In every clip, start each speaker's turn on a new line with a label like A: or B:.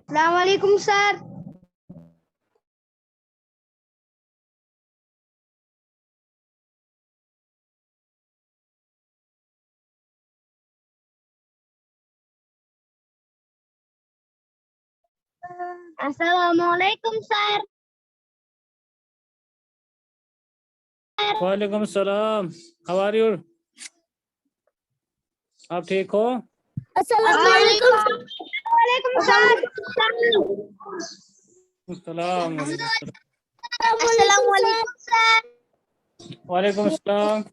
A: अस्सलाम वालेकुम सर। अस्सलाम वालेकुम सर।
B: वालेकुम सलाम। How are you? आप ठीक हो?
A: अस्सलाम वालेकुम सर।
B: सलाम।
A: अस्सलाम वालेकुम सर।
B: वालेकुम सलाम।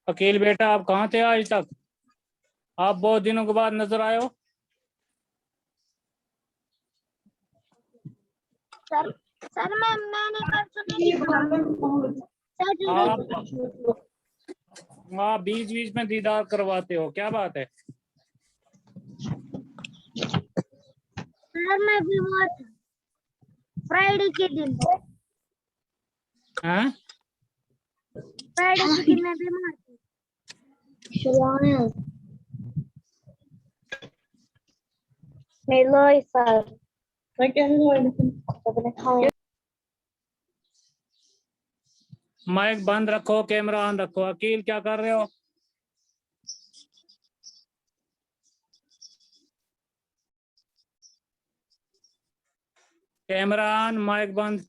B: अकील बेटा, आप कहाँ थे आज तक? आप बहुत दिनों के बाद नजर आए हो।
A: सर मैंने परसों नहीं पढ़ा।
B: आप बीच बीच में दीदार करवाते हो, क्या बात है?
A: सर मैं बीमार था फ्राइडे के दिन।
B: हैं?
A: फ्राइडे के दिन मैं बीमार थी। Hello sir.
B: माइक बंद रखो, कैमरा ऑन रखो। अकील क्या कर रहे हो? कैमरा ऑन, माइक बंद।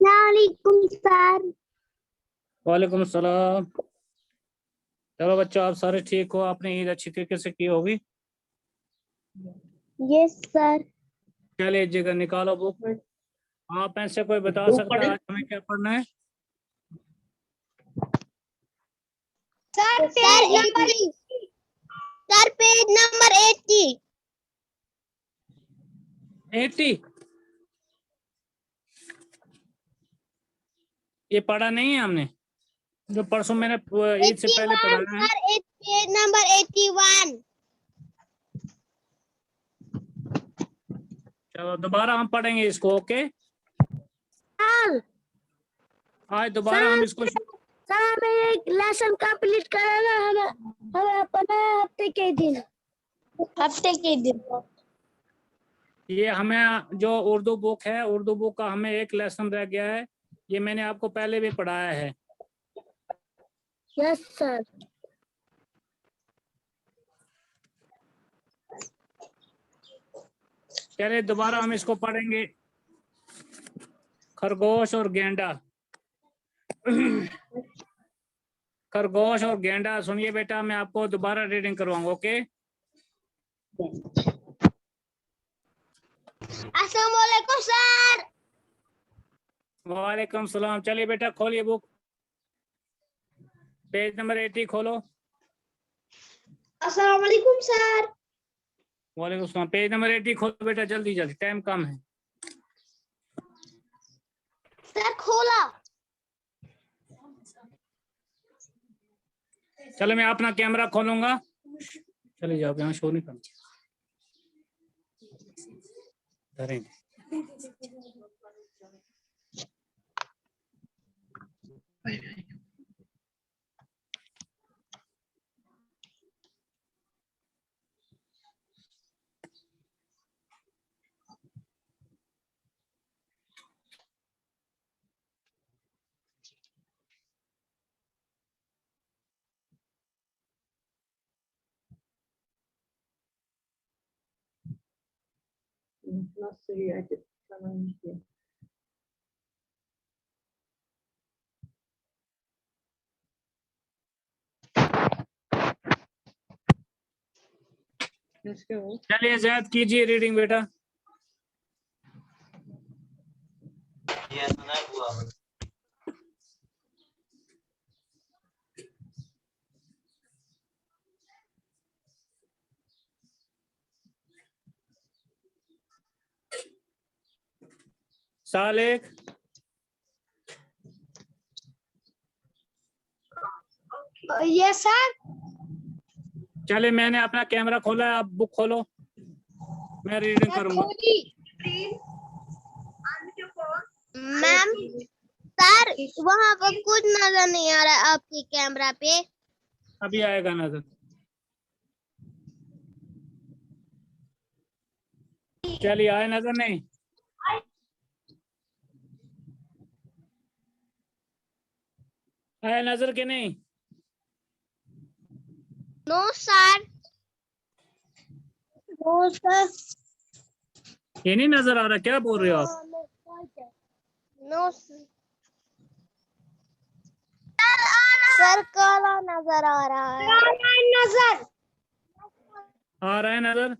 A: वालेकुम सर।
B: वालेकुम सलाम। चलो बच्चों, आप सारे ठीक हो? आपने ईद अच्छी तरीके से की होगी।
A: Yes sir.
B: क्या लीजिएगा, निकालो बुक। आप ऐसे कोई बता सकता है आज हमें क्या पढ़ना है?
A: Sir page number 80।
B: 80। ये पढ़ा नहीं है हमने, जो परसों मैंने ईद से पहले पढ़ाया है।
A: Sir page number 81।
B: चलो दोबारा हम पढ़ेंगे इसको, ओके? आज दोबारा हम इसको
A: सर हमें एक लेसन कंप्लीट कराना है। हमें अपना हफ्ते के दिन
B: ये हमें जो उर्दू बुक है, उर्दू बुक का हमें एक लेसन रह गया है। ये मैंने आपको पहले भी पढ़ाया है।
A: Yes sir.
B: चलिए दोबारा हम इसको पढ़ेंगे। खरगोश और गेंडा। खरगोश और गेंडा। सुनिए बेटा, मैं आपको दोबारा रीडिंग करवाऊंगा, ओके?
A: अस्सलाम वालेकुम सर।
B: वालेकुम सलाम। चलिए बेटा, खोलिए बुक, पेज नंबर 80 खोलो।
A: अस्सलाम वालेकुम सर।
B: वालेकुम सलाम। पेज नंबर 80 खोलो बेटा, जल्दी जल्दी, टाइम कम है।
A: सर खोला।
B: चलो मैं अपना कैमरा खोलूंगा। चले जाओ, यहाँ शो नहीं करना। धरेंगे।
C: Nasıl react etmem diye. Let's go.
B: चलिए जैद कीजिए रीडिंग बेटा। सालेक
A: यस सर।
B: चलिए मैंने अपना कैमरा खोला है, आप बुक खोलो, मैं रीडिंग करूंगा।
A: मैम सर वहाँ पर कुछ नजर नहीं आ रहा है आपकी कैमरा पे।
B: अभी आएगा नजर। चलिए आए नजर नहीं? आए नजर के नहीं?
A: No sir. No sir.
B: ये नहीं नजर आ रहा, क्या बोल रहे हो आप?
A: नो सर काला नजर आ रहा है। नजर
B: आ रहा है नजर?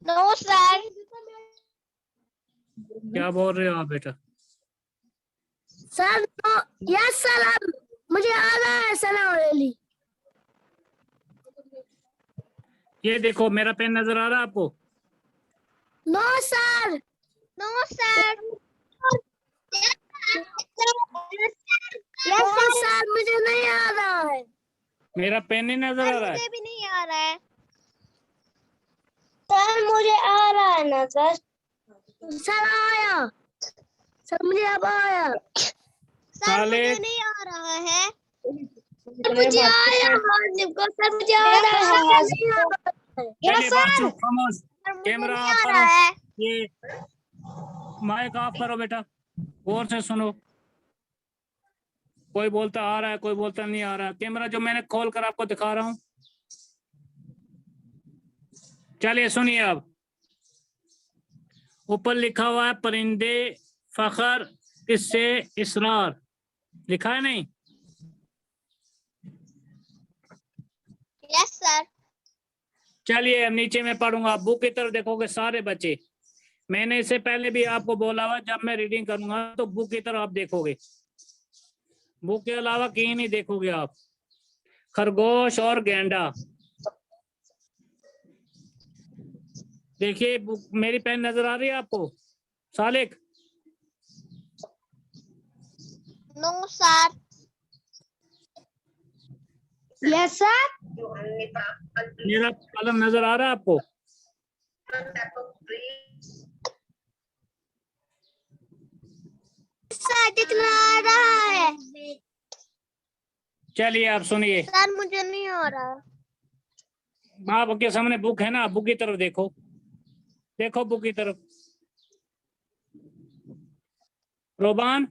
A: No sir.
B: क्या बोल रहे हो आप बेटा?
A: सर तो यस सर मुझे आ रहा है सलाम।
B: ये देखो मेरा पेन नजर आ रहा है आपको?
A: No sir. No sir. Yes sir मुझे नहीं आ रहा है।
B: मेरा पेन नहीं नजर आ रहा है?
A: मुझे भी नहीं आ रहा है सर। मुझे आ रहा है ना सर। सर आया सर, मुझे अब आया सर। मुझे नहीं आ रहा है। मुझे आया हाजिब को सर, मुझे आ रहा है हाजिब को।
B: चलिए बाजू खामोश, कैमरा ऑफ करो, ये माइक ऑफ करो बेटा, गौर से सुनो। कोई बोलता आ रहा है, कोई बोलता नहीं आ रहा। कैमरा जो मैंने खोल कर आपको दिखा रहा हूं, चलिए सुनिए। अब ऊपर लिखा हुआ है परिंदे फखर किससे इसरार, लिखा है नहीं?
A: Yes sir.
B: चलिए अब नीचे मैं पढ़ूंगा, बुक की तरफ देखोगे सारे बच्चे। मैंने इससे पहले भी आपको बोला हुआ जब मैं रीडिंग करूंगा तो बुक की तरफ आप देखोगे, बुक के अलावा कहीं नहीं देखोगे आप। खरगोश और गेंडा, देखिए बुक मेरी पेन नजर आ रही है आपको? Salik?
A: No sir. Yes sir.
B: मेरा कलम नजर आ रहा है आपको?
A: सर दिखना आ रहा है।
B: चलिए आप सुनिए,
A: सर मुझे नहीं आ रहा।
B: आपके सामने बुक है ना, बुक की तरफ देखो, देखो बुक की तरफ। रोबान,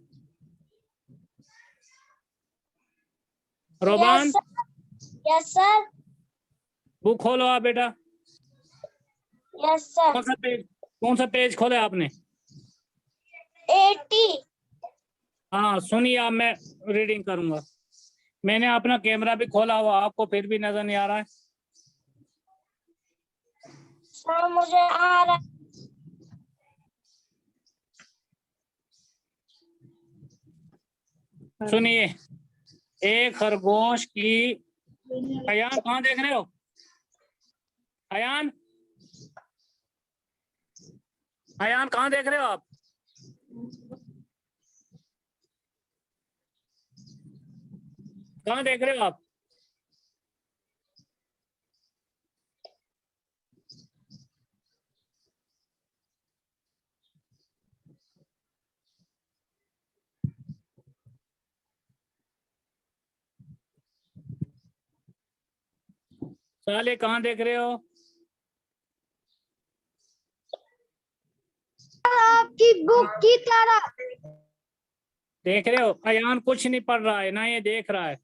B: रोबान
A: यस सर।
B: बुक खोलो आप बेटा।
A: Yes sir.
B: कौन सा पेज खोला आपने?
A: 80।
B: हाँ सुनिए, अब मैं रीडिंग करूंगा। मैंने अपना कैमरा भी खोला हुआ, आपको फिर भी नजर नहीं आ रहा है?
A: सर मुझे आ रहा है।
B: सुनिए, एक खरगोश की, अयान कहाँ देख रहे हो? अयान, अयान कहाँ देख रहे हो आप? कहाँ देख रहे हो आप? साले कहाँ देख रहे हो?
A: आपकी बुक की तरह
B: देख रहे हो? अयान कुछ नहीं पढ़ रहा है ना, ये देख रहा है।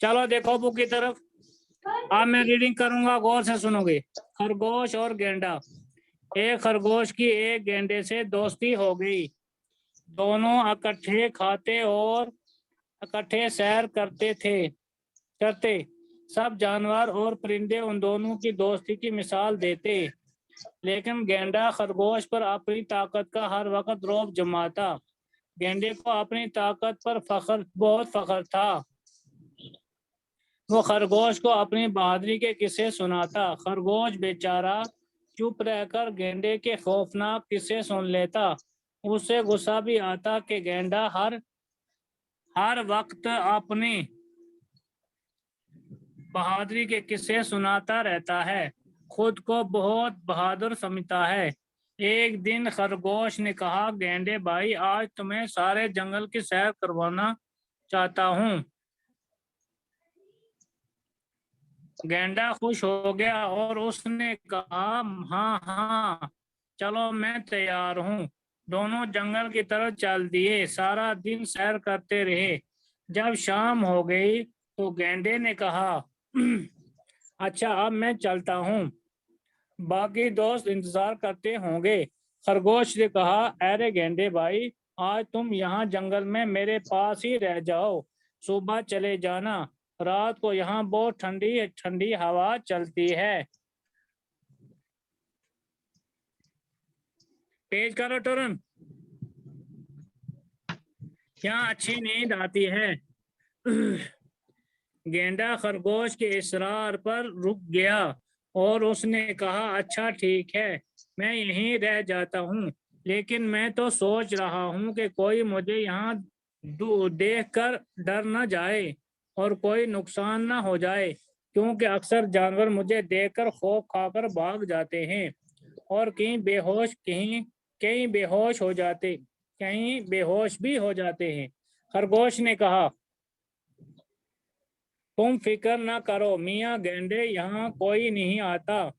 B: चलो देखो बुक की तरफ। अब मैं रीडिंग करूंगा, गौर से सुनोगे। खरगोश और गेंडा। एक खरगोश की एक गेंडे से दोस्ती हो गई। दोनों इकट्ठे खाते और इकट्ठे सैर करते। सब जानवर और परिंदे उन दोनों की दोस्ती की मिसाल देते। लेकिन गेंडा खरगोश पर अपनी ताकत का हर वक्त रौब जमाता। गेंडे को अपनी ताकत पर बहुत फख्र था। वो खरगोश को अपनी बहादुरी के किस्से सुनाता। खरगोश बेचारा चुप रहकर गेंडे के खौफनाक किस्से सुन लेता। उसे गुस्सा भी आता कि गेंडा हर वक्त अपनी बहादुरी के किस्से सुनाता रहता है, खुद को बहुत बहादुर समझता है। एक दिन खरगोश ने कहा, गेंडे भाई, आज तुम्हें सारे जंगल की सैर करवाना चाहता हूँ। गेंडा खुश हो गया और उसने कहा, हाँ हाँ चलो, मैं तैयार हूँ। दोनों जंगल की तरफ चल दिए। सारा दिन सैर करते रहे। जब शाम हो गई तो गेंडे ने कहा, अच्छा अब मैं चलता हूँ, बाकी दोस्त इंतजार करते होंगे। खरगोश ने कहा, अरे गेंडे भाई, आज तुम यहाँ जंगल में मेरे पास ही रह जाओ, सुबह चले जाना। रात को यहाँ बहुत ठंडी ठंडी हवा चलती है। पेज करो टर्न। यहाँ अच्छी नींद आती है। गेंडा खरगोश के इसरार पर रुक गया और उसने कहा, अच्छा ठीक है, मैं यहीं रह जाता हूँ, लेकिन मैं तो सोच रहा हूँ कि कोई मुझे यहाँ देखकर डर न जाए और कोई नुकसान न हो जाए, क्योंकि अक्सर जानवर मुझे देखकर खौफ खाकर भाग जाते हैं और कहीं बेहोश भी हो जाते हैं। खरगोश ने कहा, तुम फिक्र न करो मियाँ गेंडे, यहाँ कोई नहीं आता।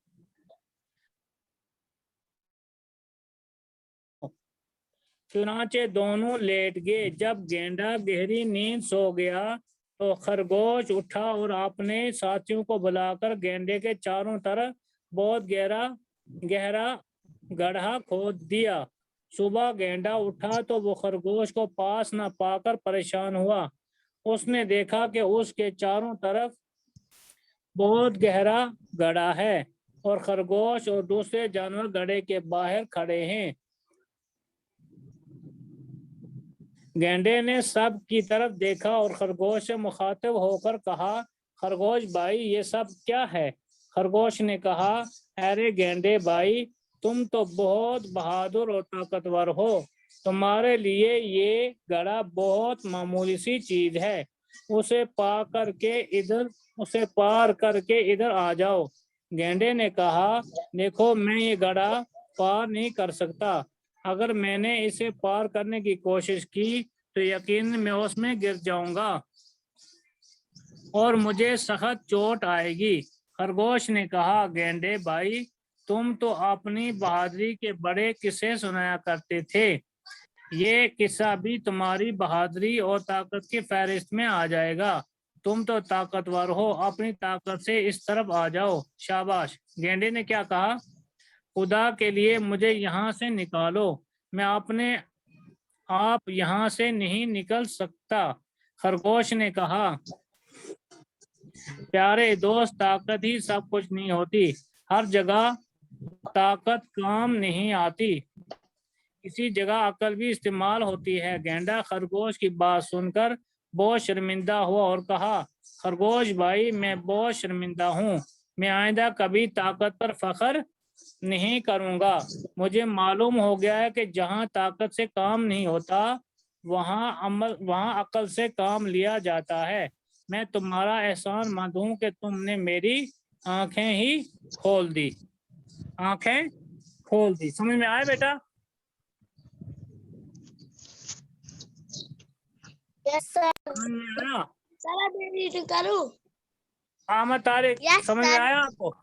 B: चुनाचे दोनों लेट गए। जब गेंडा गहरी नींद सो गया तो खरगोश उठा और अपने साथियों को बुलाकर गेंडे के चारों तरफ बहुत गहरा गड्ढा खोद दिया। सुबह गेंडा उठा तो वो खरगोश को पास न पाकर परेशान हुआ। उसने देखा कि उसके चारों तरफ बहुत गहरा गड्ढा है और खरगोश और दूसरे जानवर गड्ढे के बाहर खड़े हैं। गेंडे ने सब की तरफ देखा और खरगोश से मुखातिब होकर कहा, खरगोश भाई, ये सब क्या है? खरगोश ने कहा, अरे गेंडे भाई, तुम तो बहुत बहादुर और ताकतवर हो, तुम्हारे लिए ये गड्ढा बहुत मामूली सी चीज है। उसे पार करके इधर आ जाओ। गेंडे ने कहा, देखो, मैं ये गड्ढा पार नहीं कर सकता। अगर मैंने इसे पार करने की कोशिश की तो यकीन मैं उसमें गिर जाऊंगा और मुझे सख्त चोट आएगी। खरगोश ने कहा, गेंडे भाई, तुम तो अपनी बहादुरी के बड़े किस्से सुनाया करते थे, ये किस्सा भी तुम्हारी बहादुरी और ताकत की फहरिस्त में आ जाएगा। तुम तो ताकतवर हो, अपनी ताकत से इस तरफ आ जाओ। शाबाश। गेंडे ने क्या कहा, खुदा के लिए मुझे यहाँ से निकालो, मैं अपने आप यहाँ से नहीं निकल सकता। खरगोश ने कहा, प्यारे दोस्त, ताकत ही सब कुछ नहीं होती, हर जगह ताकत काम नहीं आती, किसी जगह अकल भी इस्तेमाल होती है। गेंडा खरगोश की बात सुनकर बहुत शर्मिंदा हुआ और कहा, खरगोश भाई, मैं बहुत शर्मिंदा हूँ, मैं आइंदा कभी ताकत पर फख्र नहीं करूंगा। मुझे मालूम हो गया है कि जहाँ ताकत से काम नहीं होता वहाँ अकल से काम लिया जाता है। मैं तुम्हारा एहसानमंद हूँ कि तुमने मेरी आंखें ही खोल दी। आंखें खोल दी। समझ में आया बेटा?
A: Yes sir.
B: समझ में आया?
A: सर अभी रीडिंग करूं?
B: आमद तारिक, समझ में आया आपको?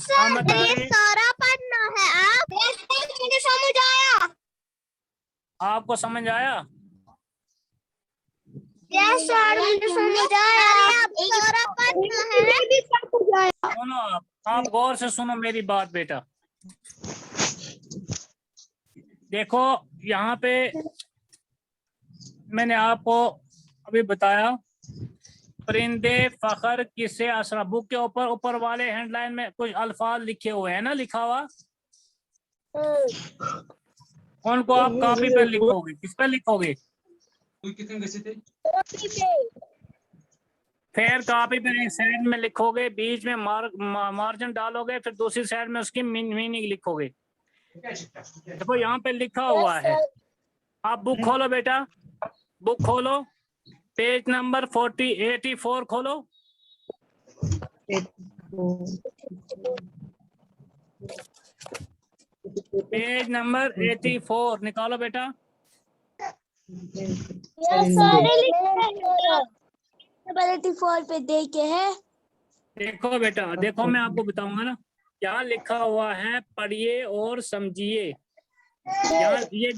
A: सर ये सारा पढ़ना है आप? मुझे समझ आया।
B: आपको समझ आया?
A: यस सर, मुझे समझ आया। सारा पढ़ना है।
B: सुनो आप गौर से सुनो मेरी बात बेटा। देखो यहाँ पे मैंने आपको अभी बताया, परिंदे फखर किसे असरा। बुक के ऊपर वाले हेडलाइन में कुछ अल्फाज लिखे हुए हैं ना, लिखा हुआ, उनको आप कॉपी पर लिखोगे। किस पर लिखोगे? फिर कॉपी पर एक साइड में लिखोगे, बीच में मार्जिन डालोगे, फिर दूसरी साइड में उसकी मीनिंग लिखोगे। देखो यहाँ पे लिखा हुआ है, आप बुक खोलो बेटा, बुक खोलो, पेज नंबर 84 खोलो। पेज नंबर 84 निकालो बेटा।
A: नंबर 84 पे देखे है।
B: देखो बेटा, देखो मैं आपको बताऊंगा ना, क्या लिखा हुआ है, पढ़िए और समझिए। यहाँ ये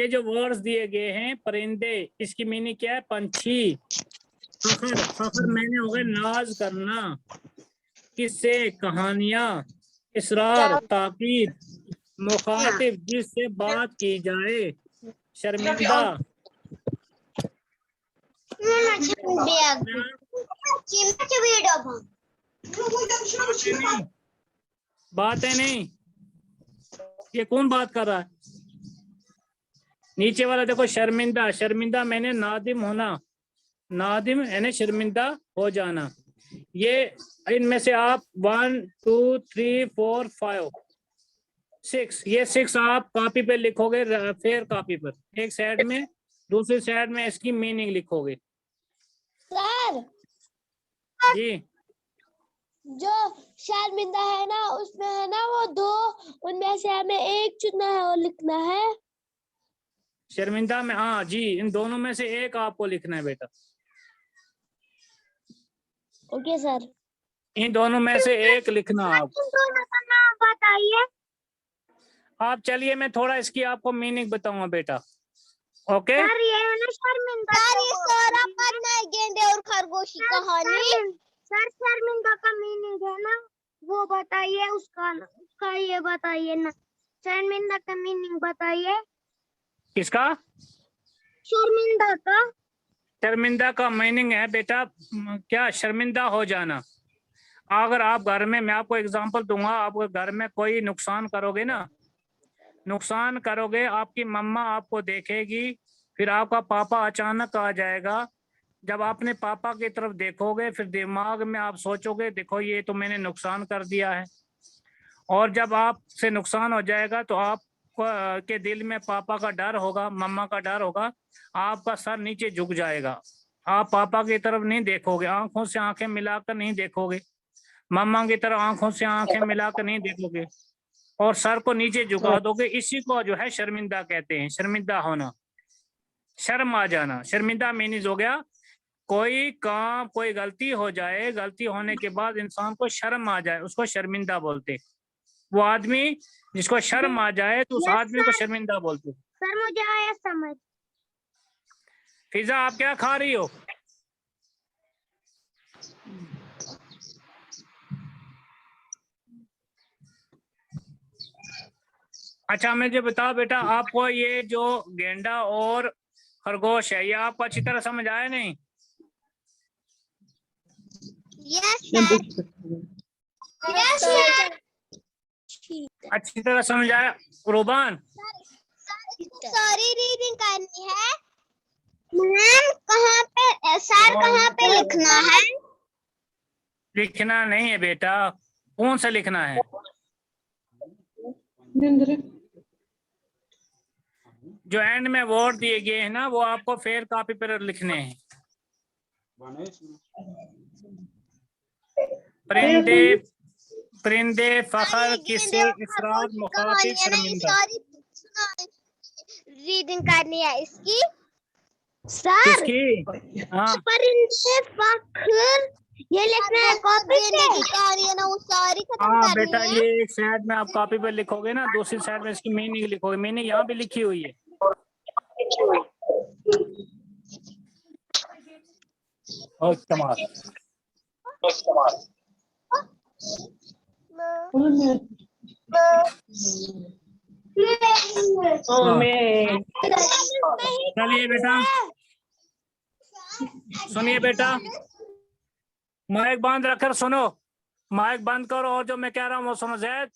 B: जो वर्ड्स दिए गए हैं, परिंदे, इसकी मीनिंग क्या है? पंछी। फखर, फखर मैंने हो गया नाज करना। किस्से, कहानियां। इसरार, ताकीद। मुखातिब, जिससे बात की जाए। शर्मिंदा। बातें नहीं, ये कौन बात कर रहा है? नीचे वाला देखो, शर्मिंदा, शर्मिंदा मैंने नादिम होना, नादिम यानी शर्मिंदा हो जाना। ये इनमें से आप 1 2 3 4 5 6, ये 6 आप कॉपी पे लिखोगे, फिर कॉपी पर एक साइड में, दूसरी साइड में इसकी मीनिंग लिखोगे।
A: सर
B: जी,
A: जो शर्मिंदा है ना, उसमें है ना वो 2, उनमें से हमें एक चुनना है और लिखना है।
B: शर्मिंदा में, हाँ जी, इन दोनों में से एक आपको लिखना है बेटा।
A: Okay sir.
B: इन दोनों में से एक लिखना आप।
A: दोनों का नाम बताइए।
B: आप चलिए मैं थोड़ा इसकी आपको मीनिंग बताऊंगा बेटा। ओके
A: सर ये है ना शर्मिंदा। सर ये सारा पढ़ना है, गेंडे और खरगोश की कहानी। सर शर्मिंदा का मीनिंग है ना, वो बताइए। उसका ये बताइए ना, शर्मिंदा का मीनिंग बताइए।
B: किसका?
A: शर्मिंदा का।
B: शर्मिंदा का मीनिंग है बेटा, क्या? शर्मिंदा हो जाना। अगर आप घर में, मैं आपको एग्जांपल दूंगा, आप घर में कोई नुकसान करोगे ना, नुकसान करोगे, आपकी मम्मा आपको देखेगी, फिर आपका पापा अचानक आ जाएगा। जब अपने पापा की तरफ देखोगे, फिर दिमाग में आप सोचोगे, देखो ये तो मैंने नुकसान कर दिया है। और जब आपसे नुकसान हो जाएगा तो आप के दिल में पापा का डर होगा, मम्मा का डर होगा, आपका सर नीचे झुक जाएगा। आप पापा की तरफ नहीं देखोगे, आंखों से आंखें मिलाकर नहीं देखोगे, मम्मा की तरफ आंखों से आंखें मिलाकर नहीं देखोगे, और सर को नीचे झुका दोगे। इसी को जो है शर्मिंदा कहते हैं, शर्मिंदा होना, शर्म आ जाना। शर्मिंदा मीनिंग हो गया, कोई काम, कोई गलती हो जाए, गलती होने के बाद इंसान को शर्म आ जाए, उसको शर्मिंदा बोलते। वो आदमी जिसको शर्म आ जाए तो उस आदमी को शर्मिंदा बोलते।
A: सर मुझे आया समझ।
B: फिजा आप क्या खा रही हो? अच्छा मुझे बताओ बेटा, आपको ये जो गेंडा और खरगोश है, ये आपको अच्छी तरह समझ आया नहीं?
A: Yes sir. Yes sir.
B: अच्छी तरह समझ आया रुबान?
A: सारी रीडिंग करनी है मैम। कहाँ पे सर, कहाँ पे लिखना है?
B: लिखना नहीं है बेटा, कौन सा लिखना है? जो एंड में वर्ड दिए गए हैं ना, वो आपको फेयर कॉपी पर लिखने हैं। परिंदे, परिंदे, फखर, किस्से, इसरार, मुखातिब, शर्मिंदा।
A: रीडिंग करनी है इसकी सर।
B: किसकी? हाँ,
A: परिंदे, फखर, ये लिखना है कॉपी पे ना, वो सारी खत्म
B: हाँ
A: करनी
B: बेटा,
A: है।
B: ये एक साइड में आप कॉपी पर लिखोगे ना, दूसरी साइड में इसकी मीनिंग लिखोगे। मीनिंग यहाँ भी लिखी हुई है। और इस्तेमाल। चलिए बेटा, सुनिए बेटा, माइक बंद रखकर सुनो, माइक बंद करो और जो मैं कह रहा हूँ वो सुनो। जैद,